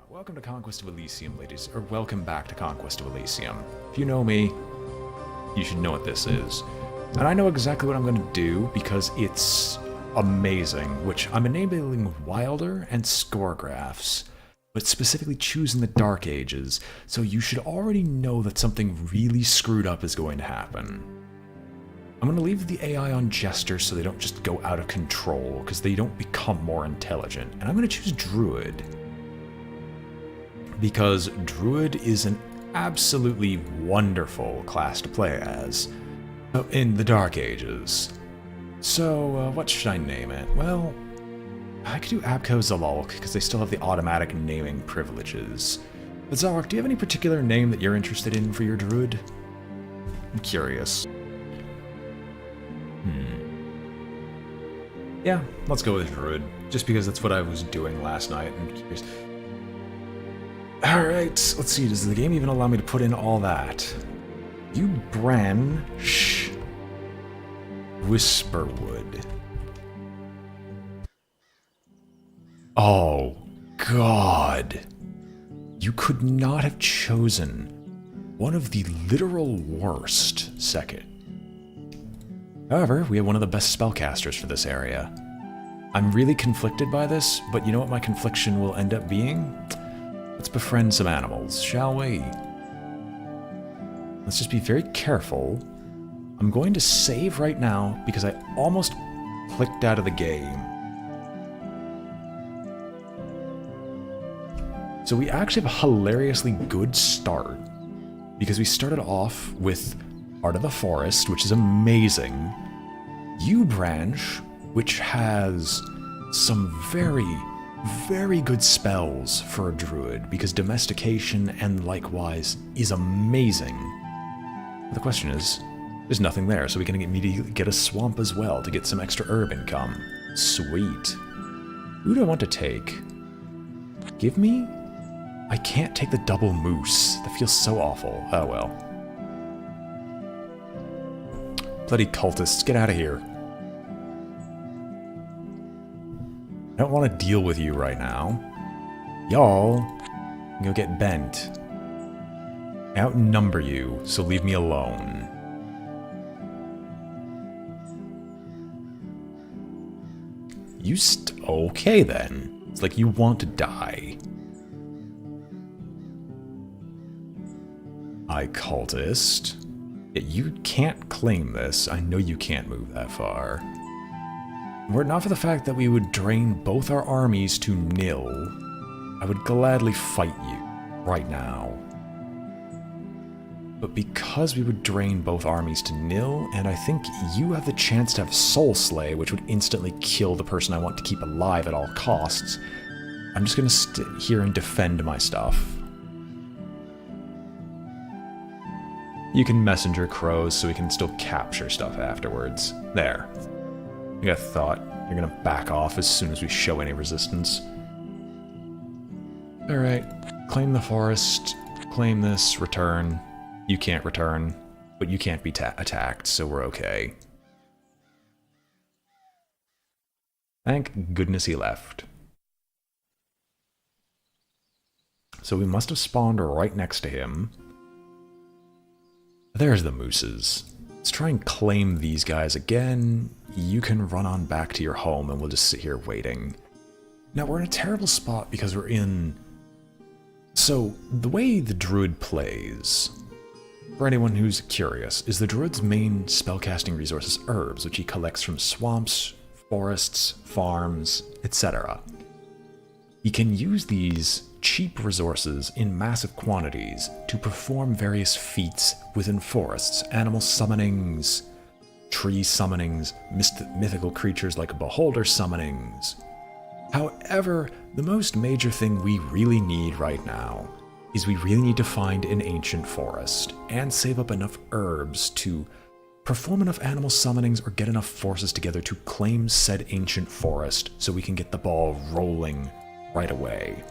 Welcome to Conquest of Elysium, ladies, or welcome back to Conquest of Elysium. If you know me, you should know what this is. And I know exactly what I'm going to do because it's amazing, which I'm enabling Wilder and score graphs, but specifically choosing the Dark Ages, so you should already know that something really screwed up is going to happen. I'm going to leave the AI on Jester so they don't just go out of control, because they don't become more intelligent. And I'm going to choose Druid, because Druid is an absolutely wonderful class to play as in the Dark Ages. So, what should I name it? Well, I could do Abco Zalalk, because they still have the automatic naming privileges. But Zalalk, do you have any particular name that you're interested in for your Druid? I'm curious. Yeah, let's go with Druid, just because that's what I was doing last night. Alright, let's see, does the game even allow me to put in all that? You branch Whisperwood. Oh, God. You could not have chosen one of the literal worst second. However, we have one of the best spellcasters for this area. I'm really conflicted by this, but you know what my confliction will end up being? Let's befriend some animals, shall we? Let's just be very careful. I'm going to save right now because I almost clicked out of the game. So we actually have a hilariously good start because we started off with Art of the Forest, which is amazing. U-Branch, which has some very good spells for a druid, because domestication and likewise is amazing. But the question is, there's nothing there, so we can immediately get a swamp as well to get some extra herb income. Sweet. Who do I want to take? Give me? I can't take the double moose. That feels so awful. Oh well. Bloody cultists, get out of here. I don't want to deal with you right now. Y'all can go get bent. I outnumber you, so leave me alone. Okay then. It's like you want to die. I cultist. You can't claim this. I know you can't move that far. Were it not for the fact that we would drain both our armies to nil, I would gladly fight you right now. But because we would drain both armies to nil, and I think you have the chance to have Soul Slay, which would instantly kill the person I want to keep alive at all costs, I'm just going to sit here and defend my stuff. You can messenger crows so we can still capture stuff afterwards. There. I thought you're gonna back off as soon as we show any resistance. Alright, claim the forest, claim this, return. You can't return, but you can't be attacked, so we're okay. Thank goodness he left. So we must have spawned right next to him. There's the mooses. Let's try and claim these guys again. You can run on back to your home and we'll just sit here waiting. Now we're in a terrible spot because we're in... So, the way the Druid plays, for anyone who's curious, is the Druid's main spellcasting resource is herbs, which he collects from swamps, forests, farms, etc. He can use these cheap resources in massive quantities to perform various feats within forests, animal summonings, tree summonings, mythical creatures like beholder summonings. However, the most major thing we really need right now is we really need to find an ancient forest and save up enough herbs to perform enough animal summonings or get enough forces together to claim said ancient forest so we can get the ball rolling right away.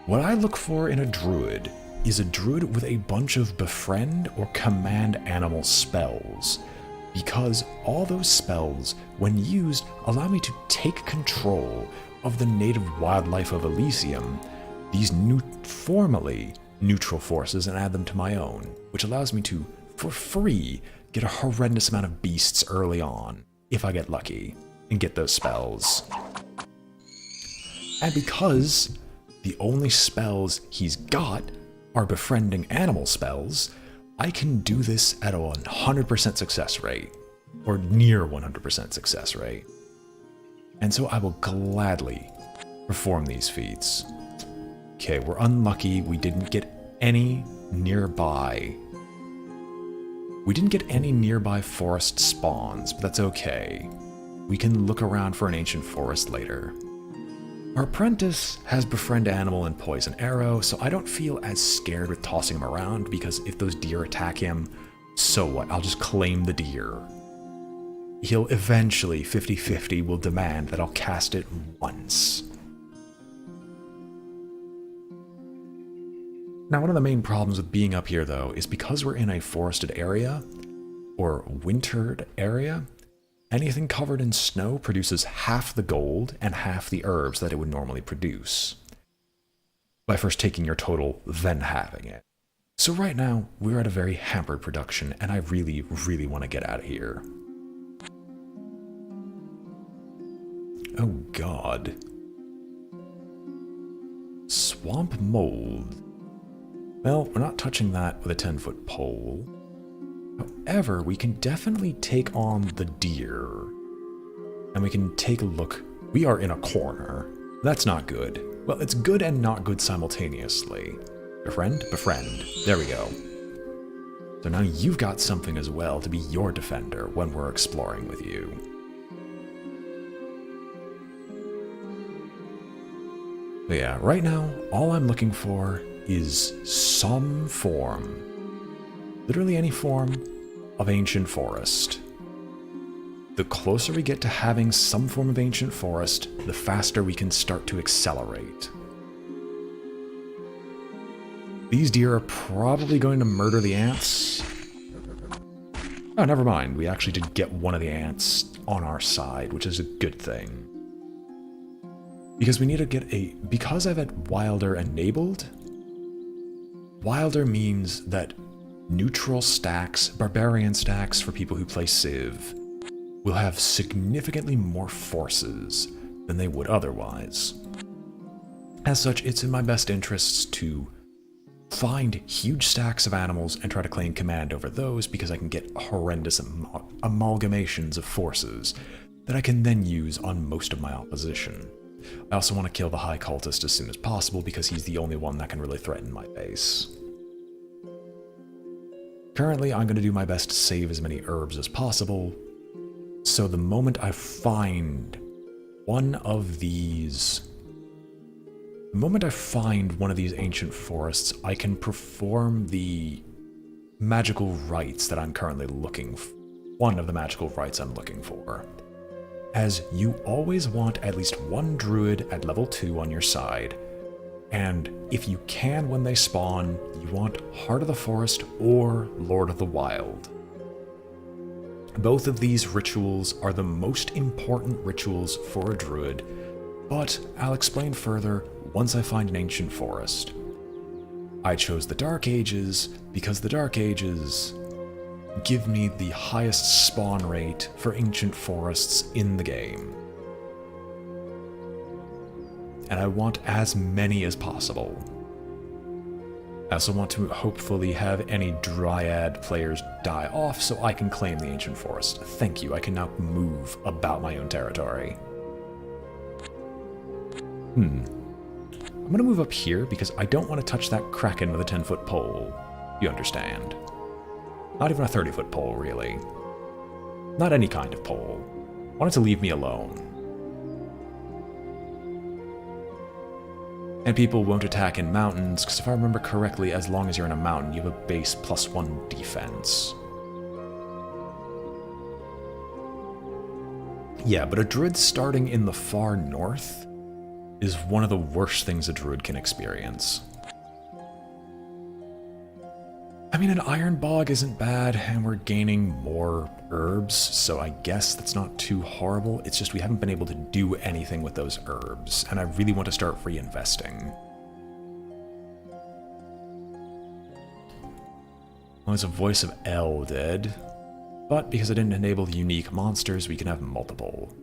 What I look for in a druid is a druid with a bunch of befriend or command animal spells, because all those spells, when used, allow me to take control of the native wildlife of Elysium these formally neutral forces and add them to my own, which allows me to, for free, get a horrendous amount of beasts early on, if I get lucky, and get those spells. And because the only spells he's got are befriending animal spells, I can do this at a 100% success rate, or near 100% success rate. And so I will gladly perform these feats. Okay, we're unlucky. We didn't get any nearby. We didn't get any nearby forest spawns, but that's okay. We can look around for an ancient forest later. Our apprentice has befriend animal and poison arrow, so I don't feel as scared with tossing him around, because if those deer attack him, so what? I'll just claim the deer. He'll eventually, 50-50, will demand that I'll cast it once. Now, one of the main problems with being up here, though, is because we're in a forested area, or wintered area, anything covered in snow produces half the gold and half the herbs that it would normally produce. By first taking your total, then halving it. So right now, we're at a very hampered production, and I really, really want to get out of here. Oh god. Swamp mold. Well, we're not touching that with a 10-foot pole. However, we can definitely take on the deer. And we can take a look. We are in a corner. That's not good. Well, it's good and not good simultaneously. Befriend? Befriend. There we go. So now you've got something as well to be your defender when we're exploring with you. But yeah, right now, all I'm looking for is some form, literally any form, of ancient forest. The closer we get to having some form of ancient forest, the faster we can start to accelerate. These deer are probably going to murder the ants. Oh, never mind. We actually did get one of the ants on our side, which is a good thing. Because we need to get because I've had Wilder enabled, Wilder means that neutral stacks, barbarian stacks for people who play Civ, will have significantly more forces than they would otherwise. As such, it's in my best interests to find huge stacks of animals and try to claim command over those, because I can get horrendous amalgamations of forces that I can then use on most of my opposition. I also want to kill the High Cultist as soon as possible, because he's the only one that can really threaten my base. Currently, I'm going to do my best to save as many herbs as possible, so the moment I find one of these... The moment I find one of these ancient forests, I can perform the magical rites that I'm currently looking for. One of the magical rites I'm looking for. As you always want at least one druid at level 2 on your side, and if you can when they spawn, you want Heart of the Forest or Lord of the Wild. Both of these rituals are the most important rituals for a druid, but I'll explain further once I find an ancient forest. I chose the Dark Ages because the Dark Ages give me the highest spawn rate for ancient forests in the game. And I want as many as possible. I also want to hopefully have any Dryad players die off so I can claim the ancient forest. Thank you, I can now move about my own territory. I'm gonna move up here because I don't want to touch that Kraken with a 10-foot pole. You understand. Not even a 30-foot pole, really. Not any kind of pole. I want it to leave me alone. And people won't attack in mountains, because if I remember correctly, as long as you're in a mountain, you have a base +1 defense. Yeah, but a druid starting in the far north is one of the worst things a druid can experience. I mean, an iron bog isn't bad, and we're gaining more herbs, so I guess that's not too horrible. It's just we haven't been able to do anything with those herbs, and I really want to start reinvesting. Well, there's a voice of L dead. But because I didn't enable unique monsters, we can have multiple.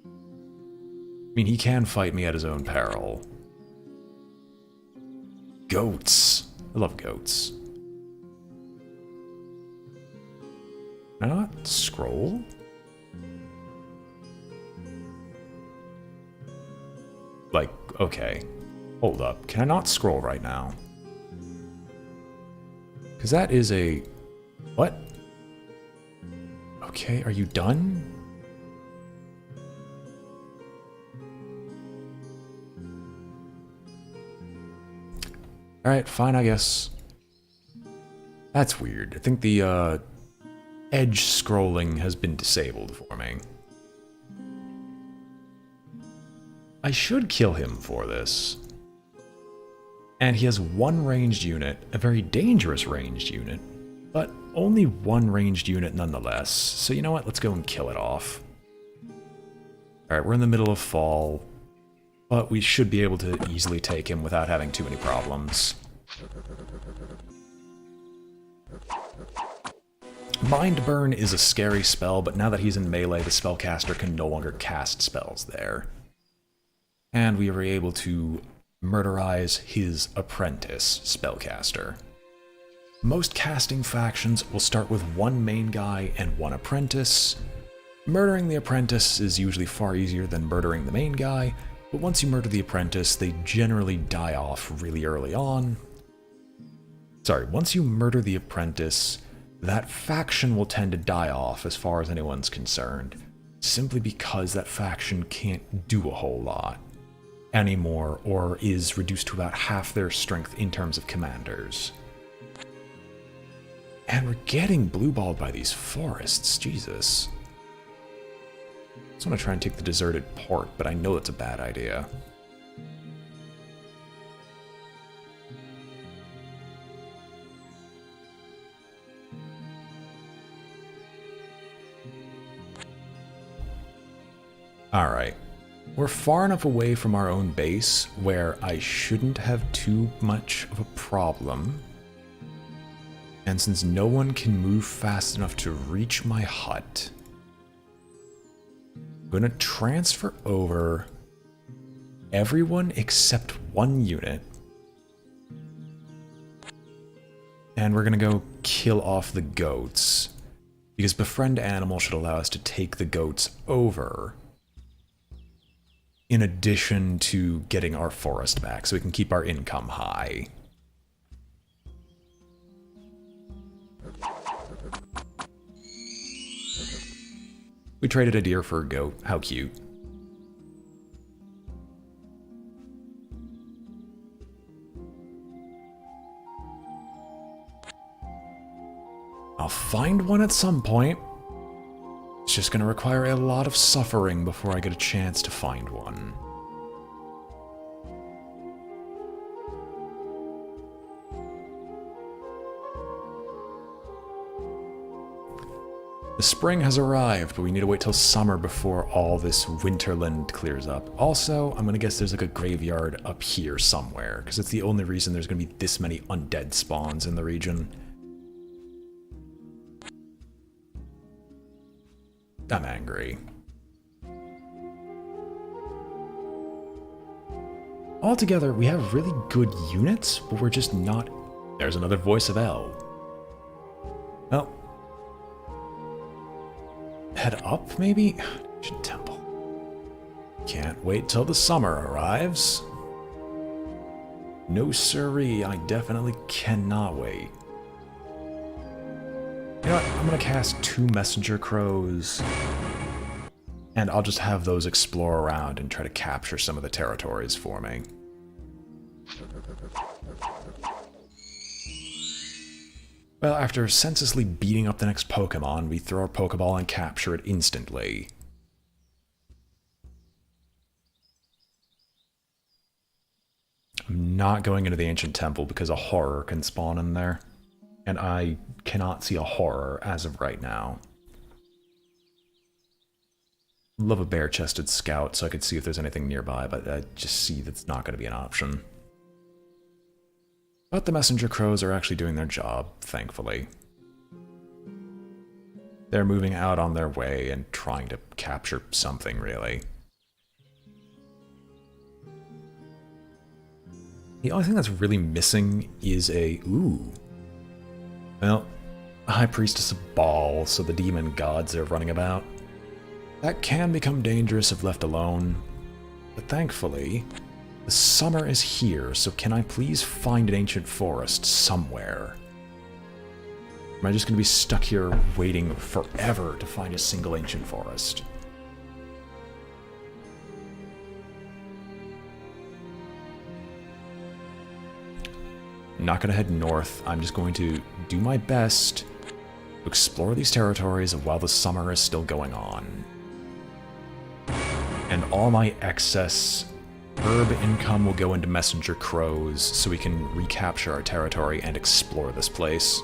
I mean, he can fight me at his own peril. Goats. I love goats. Can I not scroll? Like, okay. Hold up. Can I not scroll right now? Because that is a... What? Okay, are you done? Alright, fine, I guess. That's weird. I think the, edge scrolling has been disabled for me. I should kill him for this. And he has one ranged unit, a very dangerous ranged unit, but only one ranged unit nonetheless. So you know what, let's go and kill it off. Alright, we're in the middle of fall, but we should be able to easily take him without having too many problems. Mind Burn is a scary spell, but now that he's in melee, the spellcaster can no longer cast spells there. And we were able to murderize his apprentice spellcaster. Most casting factions will start with one main guy and one apprentice. Murdering the apprentice is usually far easier than murdering the main guy, but once you murder the apprentice, they generally die off really early on. Sorry, once you murder the apprentice, that faction will tend to die off as far as anyone's concerned, simply because that faction can't do a whole lot anymore, or is reduced to about half their strength in terms of commanders. And we're getting blue-balled by these forests, Jesus. I just want to try and take the deserted port, but I know it's a bad idea. Alright. We're far enough away from our own base where I shouldn't have too much of a problem. And since no one can move fast enough to reach my hut, I'm going to transfer over everyone except one unit. And we're going to go kill off the goats, because Befriend Animal should allow us to take the goats over, in addition to getting our forest back, so we can keep our income high. We traded a deer for a goat. How cute. I'll find one at some point. It's just going to require a lot of suffering before I get a chance to find one. The spring has arrived, but we need to wait till summer before all this winterland clears up. Also, I'm going to guess there's like a graveyard up here somewhere, because it's the only reason there's going to be this many undead spawns in the region. I'm angry. Altogether, we have really good units, but we're just not... There's another voice of L. Well... Head up, maybe? Ancient Temple. Can't wait till the summer arrives. No siree, I definitely cannot wait. You know what, I'm gonna cast 2 Messenger Crows, and I'll just have those explore around and try to capture some of the territories for me. Well, after senselessly beating up the next Pokemon, we throw our Pokeball and capture it instantly. I'm not going into the Ancient Temple because a horror can spawn in there. And I cannot see a horror as of right now. Love a bare-chested scout so I could see if there's anything nearby, but I just see that's not going to be an option. But the messenger crows are actually doing their job, thankfully. They're moving out on their way and trying to capture something, really. The only thing that's really missing is a... Ooh. Well, a High Priestess of Baal, so the demon gods are running about. That can become dangerous if left alone. But thankfully, the summer is here, so can I please find an ancient forest somewhere? Am I just going to be stuck here waiting forever to find a single ancient forest? I'm not going to head north. I'm just going to do my best to explore these territories while the summer is still going on. And all my excess herb income will go into messenger crows so we can recapture our territory and explore this place.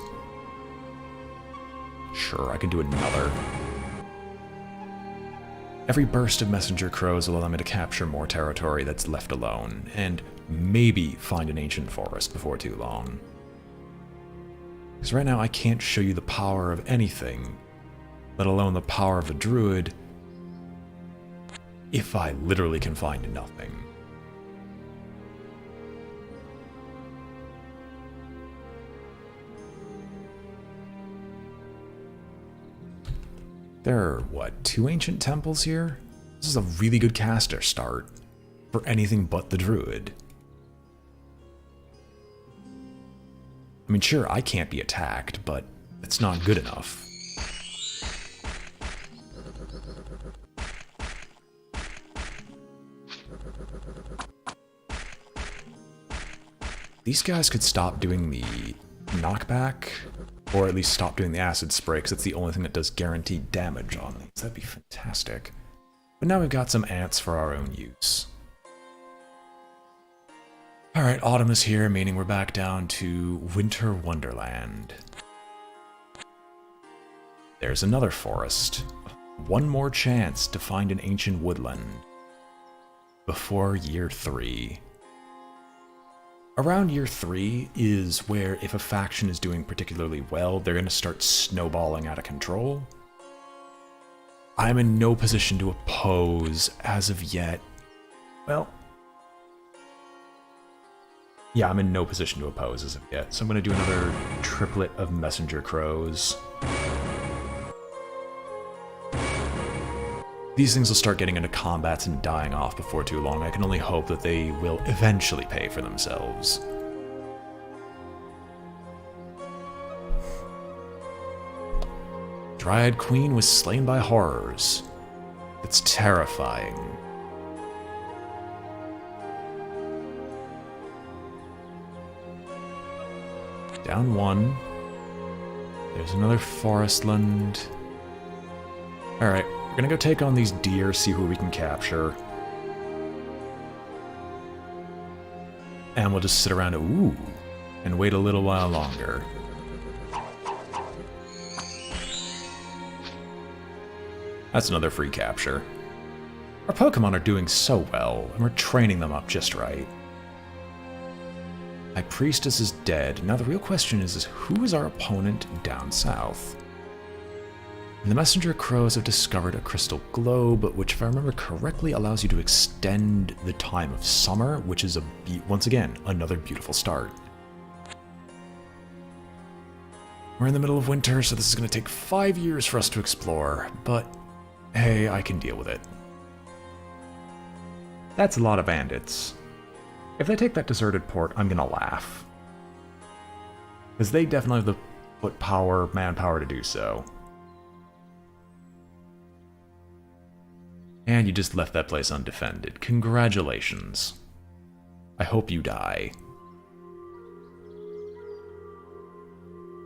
Sure, I can do another. Every burst of messenger crows will allow me to capture more territory that's left alone, and maybe find an ancient forest before too long. Because right now I can't show you the power of anything, let alone the power of a druid, if I literally can find nothing. There are, what, 2 ancient temples here? This is a really good caster start for anything but the druid. I mean, sure, I can't be attacked, but it's not good enough. These guys could stop doing the knockback, or at least stop doing the acid spray, because it's the only thing that does guaranteed damage on these. That'd be fantastic. But now we've got some ants for our own use. Alright, autumn is here, meaning we're back down to Winter Wonderland. There's another forest. One more chance to find an ancient woodland before year 3. Around year 3 is where if a faction is doing particularly well, they're going to start snowballing out of control. I'm in no position to oppose as of yet. Well, yeah, I'm in no position to oppose as of yet, so I'm going to do another triplet of messenger crows. These things will start getting into combats and dying off before too long. I can only hope that they will eventually pay for themselves. Dryad Queen was slain by horrors. It's terrifying. Down 1. There's another forestland. Alright. We're gonna go take on these deer, see who we can capture. And we'll just sit around, and wait a little while longer. That's another free capture. Our Pokemon are doing so well, and we're training them up just right. High Priestess is dead. Now the real question is who is our opponent down south? And the messenger crows have discovered a crystal globe, which, if I remember correctly, allows you to extend the time of summer, which is, once again, another beautiful start. We're in the middle of winter, so this is going to take 5 years for us to explore, but hey, I can deal with it. That's a lot of bandits. If they take that deserted port, I'm going to laugh. Because they definitely have the foot power, manpower to do so. And you just left that place undefended. Congratulations. I hope you die.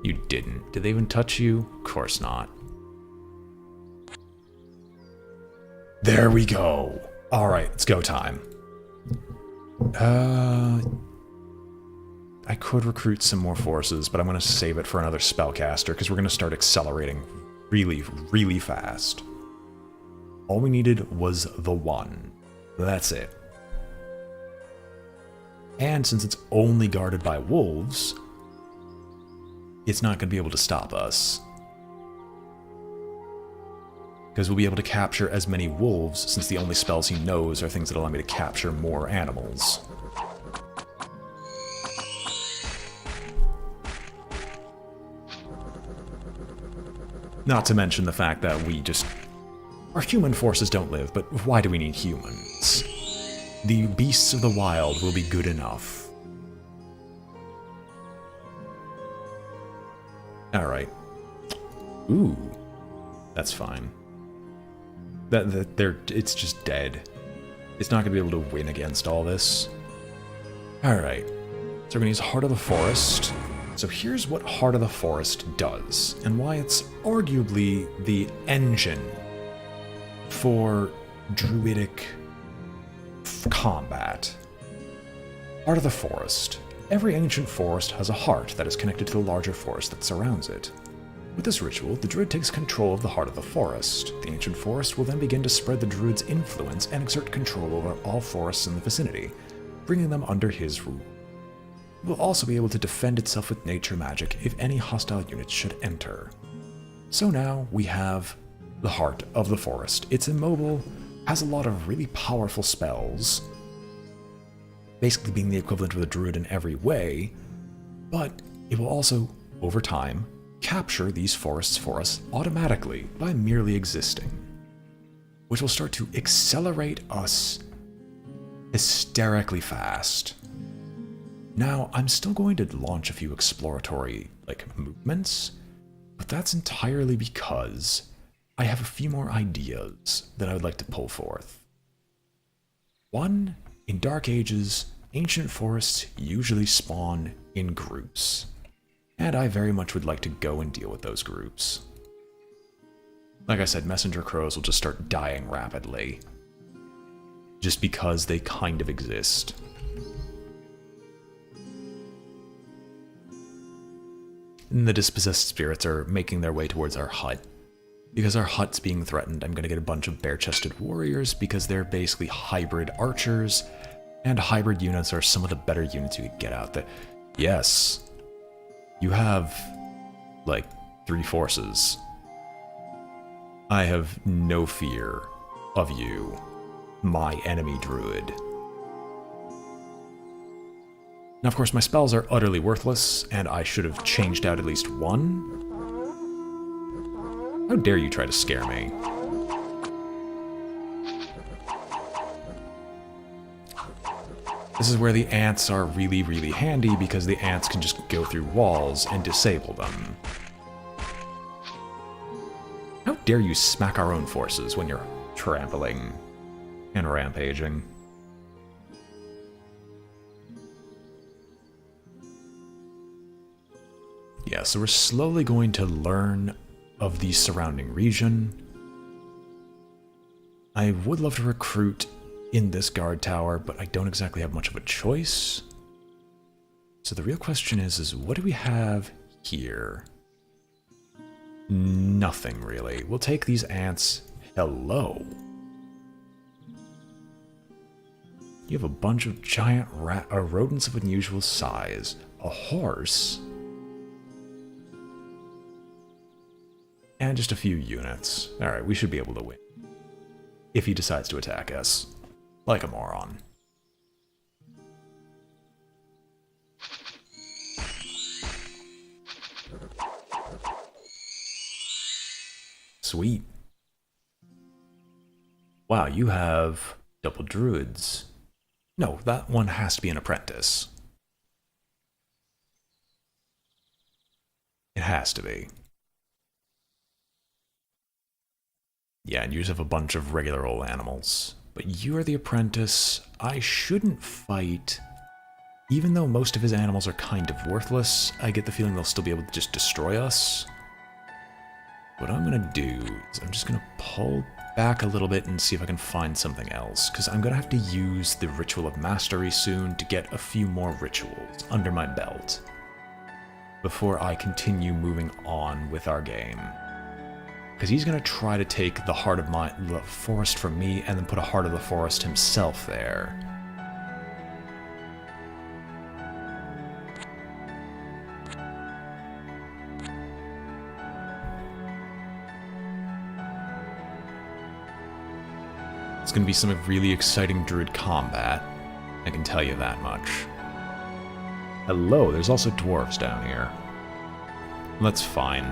You didn't. Did they even touch you? Of course not. There we go. Alright, it's go time. I could recruit some more forces, but I'm going to save it for another spellcaster, because we're going to start accelerating really, really fast. All we needed was the 1. That's it. And since it's only guarded by wolves, it's not going to be able to stop us. Because we'll be able to capture as many wolves, since the only spells he knows are things that allow me to capture more animals. Not to mention the fact that our human forces don't live, but why do we need humans? The beasts of the wild will be good enough. Alright. Ooh. That's fine. It's just dead. It's not going to be able to win against all this. Alright. So we're going to use Heart of the Forest. So here's what Heart of the Forest does, and why it's arguably the engine for druidic combat. Heart of the Forest. Every ancient forest has a heart that is connected to the larger forest that surrounds it. With this ritual, the druid takes control of the heart of the forest. The ancient forest will then begin to spread the druid's influence and exert control over all forests in the vicinity, bringing them under his rule. It will also be able to defend itself with nature magic if any hostile units should enter. So now we have the heart of the forest. It's immobile, has a lot of really powerful spells, basically being the equivalent of a druid in every way, but it will also, over time, capture these forests for us automatically by merely existing, which will start to accelerate us hysterically fast. Now, I'm still going to launch a few exploratory, movements, but that's entirely because I have a few more ideas that I would like to pull forth. One, in Dark Ages, ancient forests usually spawn in groups, and I very much would like to go and deal with those groups. Like I said, messenger crows will just start dying rapidly, just because they kind of exist. And the dispossessed spirits are making their way towards our hut. Because our hut's being threatened, I'm going to get a bunch of bare-chested warriors because they're basically hybrid archers, and hybrid units are some of the better units you could get out there. Yes, you have, 3 forces. I have no fear of you, my enemy druid. Now, of course, my spells are utterly worthless, and I should have changed out at least one. How dare you try to scare me? This is where the ants are really, really handy, because the ants can just go through walls and disable them. How dare you smack our own forces when you're trampling and rampaging? Yeah, so we're slowly going to learn of the surrounding region. I would love to recruit in this guard tower, but I don't exactly have much of a choice. So the real question is what do we have here? Nothing, really. We'll take these ants. Hello. You have a bunch of giant rodents of unusual size. A horse. And just a few units. Alright, we should be able to win. If he decides to attack us. Like a moron. Sweet. Wow, you have double druids. No, that one has to be an apprentice. It has to be. Yeah, and you just have a bunch of regular old animals. But you are the apprentice. I shouldn't fight. Even though most of his animals are kind of worthless, I get the feeling they'll still be able to just destroy us. What I'm going to do is I'm just going to pull back a little bit and see if I can find something else. Because I'm going to have to use the Ritual of Mastery soon to get a few more rituals under my belt before I continue moving on with our game. Because he's going to try to take the Heart of the Forest from me and then put a Heart of the Forest himself there. It's going to be some really exciting Druid combat. I can tell you that much. Hello, there's also dwarves down here. That's fine.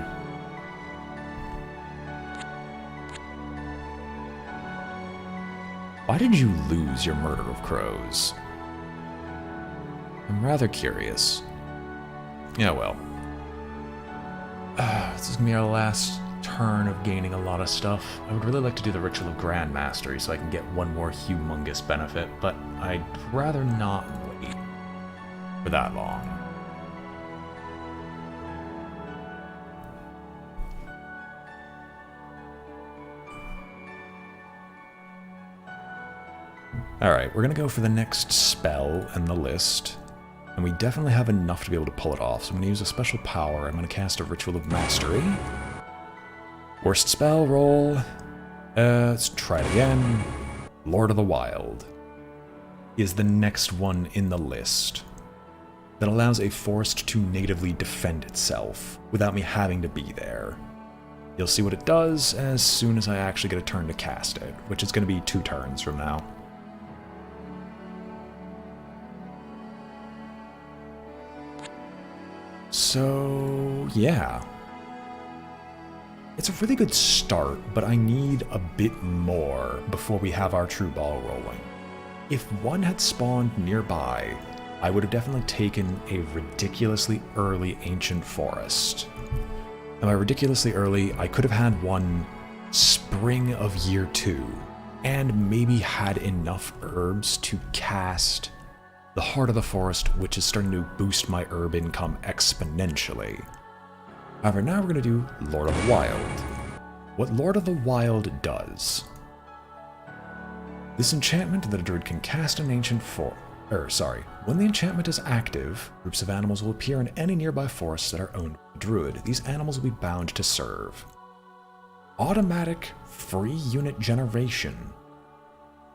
Why did you lose your murder of crows? I'm rather curious. Yeah, well. This is going to be our last turn of gaining a lot of stuff. I would really like to do the Ritual of Grand Mastery so I can get one more humongous benefit, but I'd rather not wait for that long. Alright, we're gonna go for the next spell in the list, and we definitely have enough to be able to pull it off, so I'm gonna use a special power. I'm gonna cast a Ritual of Mastery. Worst spell roll. Let's try it again. Lord of the Wild is the next one in the list that allows a forest to natively defend itself without me having to be there. You'll see what it does as soon as I actually get a turn to cast it, which is going to be 2 turns from now. So, yeah. It's a really good start, but I need a bit more before we have our true ball rolling. If one had spawned nearby, I would have definitely taken a ridiculously early ancient forest. And by ridiculously early, I could have had one spring of year 2, and maybe had enough herbs to cast the Heart of the Forest, which is starting to boost my herb income exponentially. However, now we're going to do Lord of the Wild. What Lord of the Wild does. This enchantment that a druid can cast an ancient when the enchantment is active, groups of animals will appear in any nearby forests that are owned by the druid. These animals will be bound to serve. Automatic free unit generation.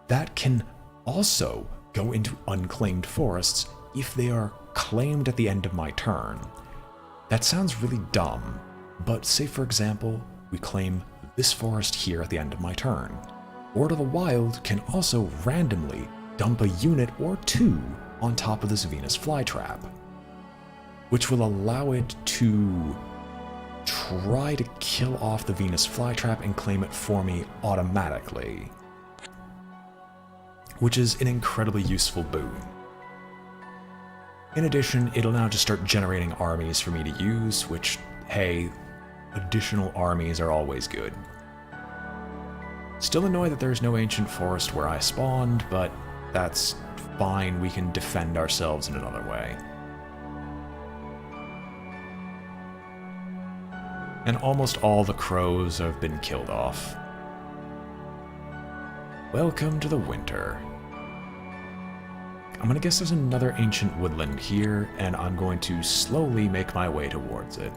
That can also go into unclaimed forests if they are claimed at the end of my turn. That sounds really dumb, but say for example, we claim this forest here at the end of my turn. Lord of the Wild can also randomly dump a unit or 2 on top of this Venus flytrap, which will allow it to try to kill off the Venus flytrap and claim it for me automatically, which is an incredibly useful boon. In addition, it'll now just start generating armies for me to use, which, hey, additional armies are always good. Still annoyed that there's no ancient forest where I spawned, but that's fine, we can defend ourselves in another way. And almost all the crows have been killed off. Welcome to the winter. I'm gonna guess there's another ancient woodland here, and I'm going to slowly make my way towards it.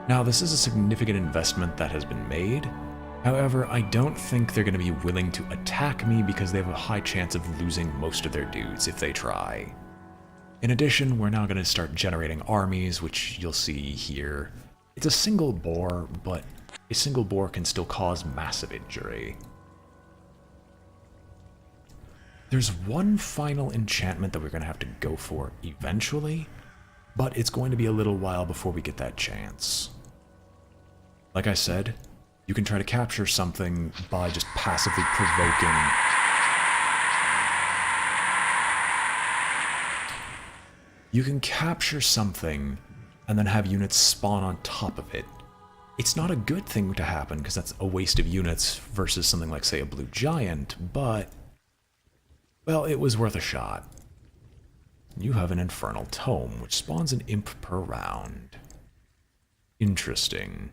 Now, this is a significant investment that has been made. However, I don't think they're going to be willing to attack me because they have a high chance of losing most of their dudes if they try. In addition, we're now going to start generating armies, which you'll see here. It's a single boar, but a single boar can still cause massive injury. There's one final enchantment that we're going to have to go for eventually, but it's going to be a little while before we get that chance. Like I said, you can try to capture something by just passively provoking. You can capture something and then have units spawn on top of it. It's not a good thing to happen because that's a waste of units versus something like, say, a blue giant, but, well, it was worth a shot. You have an infernal tome, which spawns an imp per round. Interesting.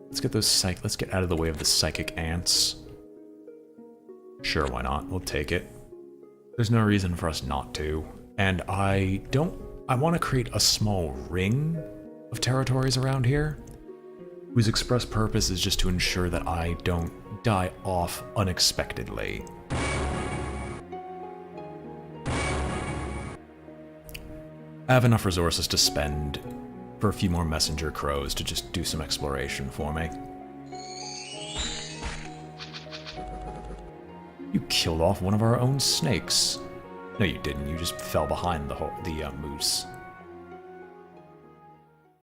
Let's get those let's get out of the way of the psychic ants. Sure, why not? We'll take it. There's no reason for us not to. And I want to create a small ring of territories around here, whose express purpose is just to ensure that I don't die off unexpectedly. I have enough resources to spend for a few more messenger crows to just do some exploration for me. You killed off one of our own snakes. No, you didn't. You just fell behind the moose.